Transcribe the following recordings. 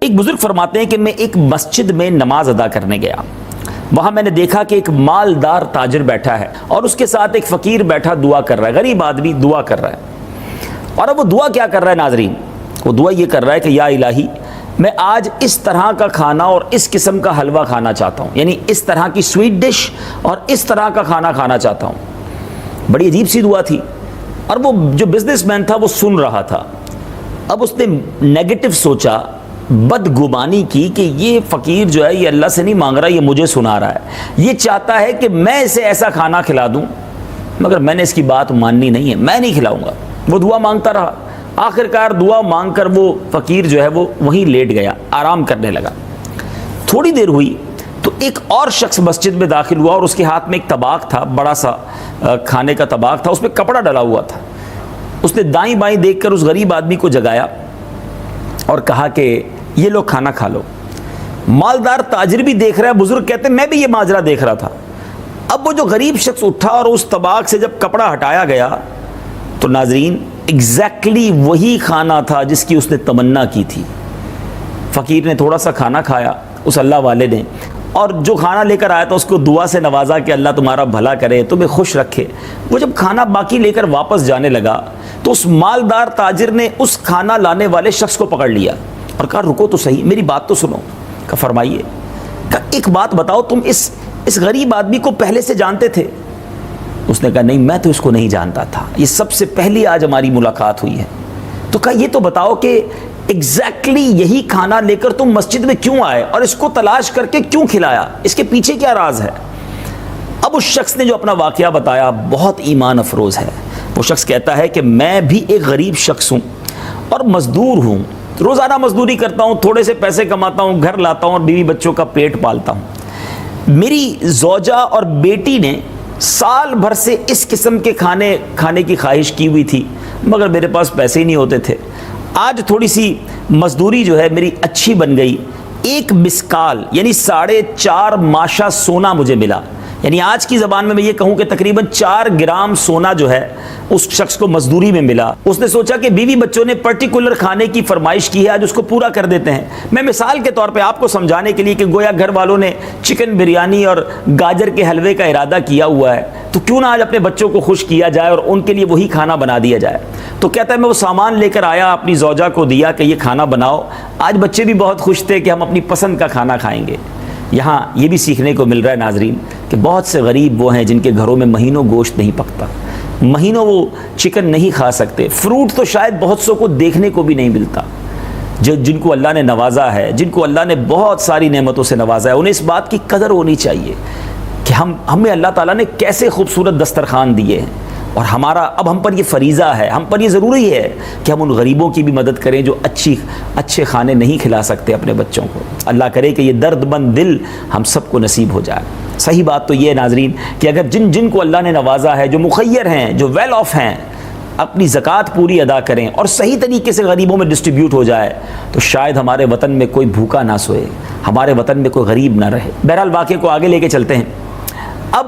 ایک بزرگ فرماتے ہیں کہ میں ایک مسجد میں نماز ادا کرنے گیا، وہاں میں نے دیکھا کہ ایک مالدار تاجر بیٹھا ہے اور اس کے ساتھ ایک فقیر بیٹھا دعا کر رہا ہے، غریب آدمی دعا کر رہا ہے۔ اور اب وہ دعا کیا کر رہا ہے ناظرین؟ وہ دعا یہ کر رہا ہے کہ یا الہی میں آج اس طرح کا کھانا اور اس قسم کا حلوہ کھانا چاہتا ہوں، یعنی اس طرح کی سویٹ ڈش اور اس طرح کا کھانا کھانا چاہتا ہوں۔ بڑی عجیب سی دعا تھی، اور وہ جو بزنس مین تھا وہ سن رہا تھا۔ اب اس نے نیگیٹو سوچا، بدگمانی کی کہ یہ فقیر جو ہے یہ اللہ سے نہیں مانگ رہا، یہ مجھے سنا رہا ہے، یہ چاہتا ہے کہ میں اسے ایسا کھانا کھلا دوں، مگر میں نے اس کی بات ماننی نہیں ہے، میں نہیں کھلاؤں گا۔ وہ دعا مانگتا رہا، آخر کار دعا مانگ کر وہ فقیر جو ہے وہ وہیں لیٹ گیا، آرام کرنے لگا۔ تھوڑی دیر ہوئی تو ایک اور شخص مسجد میں داخل ہوا اور اس کے ہاتھ میں ایک طباق تھا، بڑا سا کھانے کا طباق تھا، اس میں کپڑا ڈلا ہوا تھا۔ اس نے دائیں بائیں دیکھ کر اس غریب آدمی کو جگایا اور کہا کہ یہ لو کھانا کھا لو۔ مالدار تاجر بھی دیکھ رہا ہے، بزرگ کہتے ہیں میں بھی یہ ماجرا دیکھ رہا تھا۔ اب وہ جو غریب شخص اٹھا اور اس طباق سے جب کپڑا ہٹایا گیا تو ناظرین ایگزیکٹلی وہی کھانا تھا جس کی اس نے تمنا کی تھی۔ فقیر نے تھوڑا سا کھانا کھایا اس اللہ والے نے، اور جو کھانا لے کر آیا تھا اس کو دعا سے نوازا کہ اللہ تمہارا بھلا کرے، تمہیں خوش رکھے۔ وہ جب کھانا باقی لے کر واپس جانے لگا تو اس مالدار تاجر نے اس کھانا لانے والے شخص کو پکڑ لیا اور کہا رکو تو صحیح، میری بات تو سنو۔ کہا فرمائیے۔ کہا ایک بات بتاؤ، تم اس غریب آدمی کو پہلے سے جانتے تھے؟ اس نے کہا نہیں، میں تو اس کو نہیں جانتا تھا، یہ سب سے پہلی آج ہماری ملاقات ہوئی ہے۔ تو کہا یہ تو بتاؤ کہ ایگزیکٹلی یہی کھانا لے کر تم مسجد میں کیوں آئے اور اس کو تلاش کر کے کیوں کھلایا، اس کے پیچھے کیا راز ہے؟ اب اس شخص نے جو اپنا واقعہ بتایا بہت ایمان افروز ہے۔ وہ شخص کہتا ہے کہ میں بھی ایک غریب شخص ہوں اور مزدور ہوں، روزانہ مزدوری کرتا ہوں، تھوڑے سے پیسے کماتا ہوں، گھر لاتا ہوں اور بیوی بچوں کا پیٹ پالتا ہوں۔ میری زوجہ اور بیٹی نے سال بھر سے اس قسم کے کھانے کی خواہش کی ہوئی تھی، مگر میرے پاس پیسے ہی نہیں ہوتے تھے۔ آج تھوڑی سی مزدوری جو ہے میری اچھی بن گئی، ایک مسکال یعنی 4.5 ماشا سونا مجھے ملا، یعنی آج کی زبان میں یہ کہوں کہ تقریباً 4 گرام سونا جو ہے اس شخص کو مزدوری میں ملا۔ اس نے سوچا کہ بیوی بچوں نے پرٹیکولر کھانے کی فرمائش کی ہے، آج اس کو پورا کر دیتے ہیں۔ میں مثال کے طور پہ آپ کو سمجھانے کے لیے کہ گویا گھر والوں نے چکن بریانی اور گاجر کے حلوے کا ارادہ کیا ہوا ہے، تو کیوں نہ آج اپنے بچوں کو خوش کیا جائے اور ان کے لیے وہی کھانا بنا دیا جائے۔ تو کہتا ہے میں وہ سامان لے کر آیا، اپنی زوجہ کو دیا کہ یہ کھانا بناؤ۔ آج بچے بھی بہت خوش تھے کہ ہم اپنی پسند کا کھانا کھائیں گے۔ یہاں یہ بھی سیکھنے کو مل رہا ہے ناظرین کہ بہت سے غریب وہ ہیں جن کے گھروں میں مہینوں گوشت نہیں پکتا، مہینوں وہ چکن نہیں کھا سکتے، فروٹ تو شاید بہت سو کو دیکھنے کو بھی نہیں ملتا۔ جن کو اللہ نے نوازا ہے، جن کو اللہ نے بہت ساری نعمتوں سے نوازا ہے، انہیں اس بات کی قدر ہونی چاہیے کہ ہمیں اللہ تعالیٰ نے کیسے خوبصورت دسترخوان دیے ہیں، اور اب ہم پر یہ فریضہ ہے، ہم پر یہ ضروری ہے کہ ہم ان غریبوں کی بھی مدد کریں جو اچھے کھانے نہیں کھلا سکتے اپنے بچوں کو۔ اللہ کرے کہ یہ درد مند دل ہم سب کو نصیب ہو جائے۔ صحیح بات تو یہ ہے ناظرین کہ اگر جن کو اللہ نے نوازا ہے، جو مخیر ہیں، جو ویل آف ہیں، اپنی زکوٰۃ پوری ادا کریں اور صحیح طریقے سے غریبوں میں ڈسٹریبیوٹ ہو جائے، تو شاید ہمارے وطن میں کوئی بھوکا نہ سوئے، ہمارے وطن میں کوئی غریب نہ رہے۔ بہرحال واقعے کو آگے لے کے چلتے ہیں۔ اب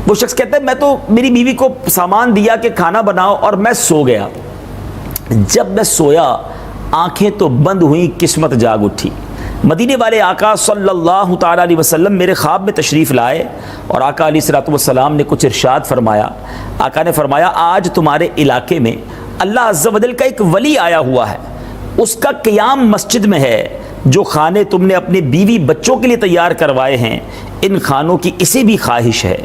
وہ شخص کہتا ہے میں تو میری بیوی کو سامان دیا کہ کھانا بناؤ اور میں سو گیا۔ جب میں سویا آنکھیں تو بند ہوئیں، قسمت جاگ اٹھی۔ مدینے والے آقا صلی اللہ تعالیٰ علیہ وسلم میرے خواب میں تشریف لائے اور آقا علیہ الصلوۃ والسلام نے کچھ ارشاد فرمایا۔ آقا نے فرمایا آج تمہارے علاقے میں اللہ عز و جل کا ایک ولی آیا ہوا ہے، اس کا قیام مسجد میں ہے، جو کھانے تم نے اپنے بیوی بچوں کے لیے تیار کروائے ہیں ان کھانوں کی اسے بھی خواہش ہے،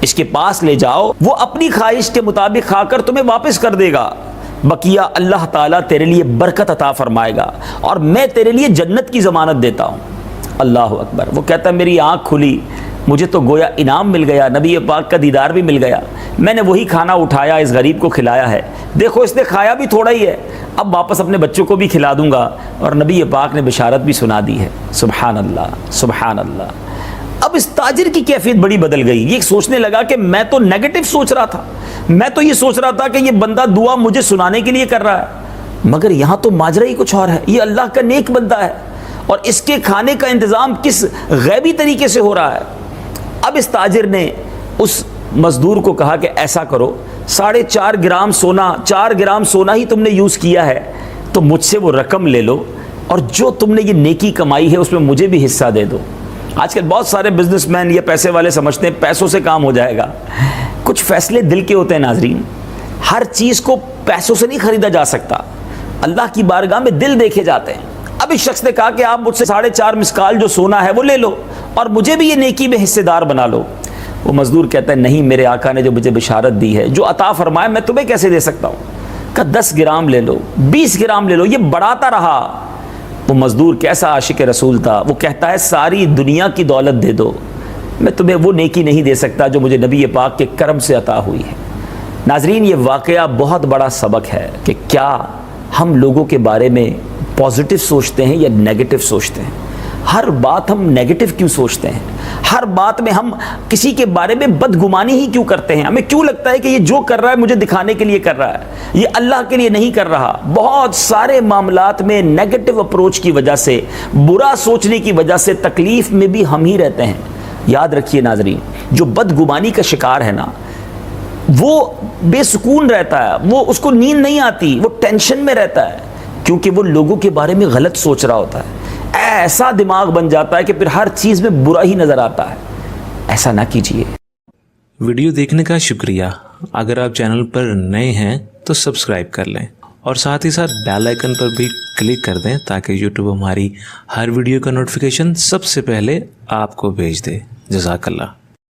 اس کے پاس لے جاؤ، وہ اپنی خواہش کے مطابق کھا کر تمہیں واپس کر دے گا، بقیہ اللہ تعالیٰ تیرے لیے برکت عطا فرمائے گا اور میں تیرے لیے جنت کی ضمانت دیتا ہوں۔ اللہ اکبر۔ وہ کہتا ہے میری آنکھ کھلی، مجھے تو گویا انعام مل گیا، نبی پاک کا دیدار بھی مل گیا۔ میں نے وہی کھانا اٹھایا، اس غریب کو کھلایا ہے، دیکھو اس نے کھایا بھی تھوڑا ہی ہے، اب واپس اپنے بچوں کو بھی کھلا دوں گا، اور نبی پاک نے بشارت بھی سنا دی ہے۔ سبحان اللہ، سبحان اللہ۔ اب اس تاجر کی کیفیت بڑی بدل گئی، یہ سوچنے لگا کہ میں تو نیگیٹو سوچ رہا تھا، میں تو یہ سوچ رہا تھا کہ یہ بندہ دعا مجھے سنانے کے لیے کر رہا ہے، مگر یہاں تو ماجرا ہی کچھ اور ہے، یہ اللہ کا نیک بندہ ہے اور اس کے کھانے کا انتظام کس غیبی طریقے سے ہو رہا ہے۔ اب اس تاجر نے اس مزدور کو کہا کہ ایسا کرو، 4.5 گرام سونا، 4 گرام سونا ہی تم نے یوز کیا ہے، تو مجھ سے وہ رقم لے لو، اور جو تم نے یہ نیکی کمائی ہے اس میں مجھے بھی حصہ دے دو. آج کل بہت سارے بزنس مین یا پیسے والے سمجھتے ہیں پیسوں سے کام ہو جائے گا. کچھ فیصلے دل کے ہوتے ہیں ناظرین. ہر چیز کو پیسوں سے نہیں خریدا جا سکتا. اللہ کی بارگاہ میں دل دیکھے جاتے ہیں. اب اس شخص نے کہا کہ آپ مجھ سے 4.5 مسکال جو سونا ہے وہ لے لو اور مجھے بھی یہ نیکی میں حصے دار بنا لو. وہ مزدور کہتا ہے نہیں، میرے آقا نے جو مجھے بشارت دی ہے، جو عطا فرمایا، میں تمہیں کیسے دے سکتا ہوں. کہ 10 گرام لے لو، 20 گرام لے لو. یہ بڑھاتا رہا. وہ مزدور کیسا عاشق رسول تھا، وہ کہتا ہے ساری دنیا کی دولت دے دو، میں تمہیں وہ نیکی نہیں دے سکتا جو مجھے نبی پاک کے کرم سے عطا ہوئی ہے. ناظرین، یہ واقعہ بہت بڑا سبق ہے کہ کیا ہم لوگوں کے بارے میں پازیٹیو سوچتے ہیں یا نیگیٹو سوچتے ہیں. ہر بات ہم نیگیٹو کیوں سوچتے ہیں؟ ہر بات میں ہم کسی کے بارے میں بدگمانی ہی کیوں کرتے ہیں؟ ہمیں کیوں لگتا ہے کہ یہ جو کر رہا ہے مجھے دکھانے کے لیے کر رہا ہے، یہ اللہ کے لیے نہیں کر رہا؟ بہت سارے معاملات میں نیگیٹو اپروچ کی وجہ سے، برا سوچنے کی وجہ سے تکلیف میں بھی ہم ہی رہتے ہیں. یاد رکھیے ناظرین، جو بدگمانی کا شکار ہے نا، وہ بے سکون رہتا ہے، وہ اس کو نیند نہیں آتی، وہ ٹینشن میں رہتا ہے، کیونکہ وہ لوگوں کے بارے میں غلط سوچ رہا ہوتا ہے. ایسا دماغ بن جاتا ہے کہ پھر ہر چیز میں برا ہی نظر آتا ہے. ایسا نہ کیجیے. ویڈیو دیکھنے کا شکریہ. اگر آپ چینل پر نئے ہیں تو سبسکرائب کر لیں اور ساتھ ہی ساتھ بیل آئیکن پر بھی کلک کر دیں تاکہ یوٹیوب ہماری ہر ویڈیو کا نوٹیفیکیشن سب سے پہلے آپ کو بھیج دے. جزاک اللہ.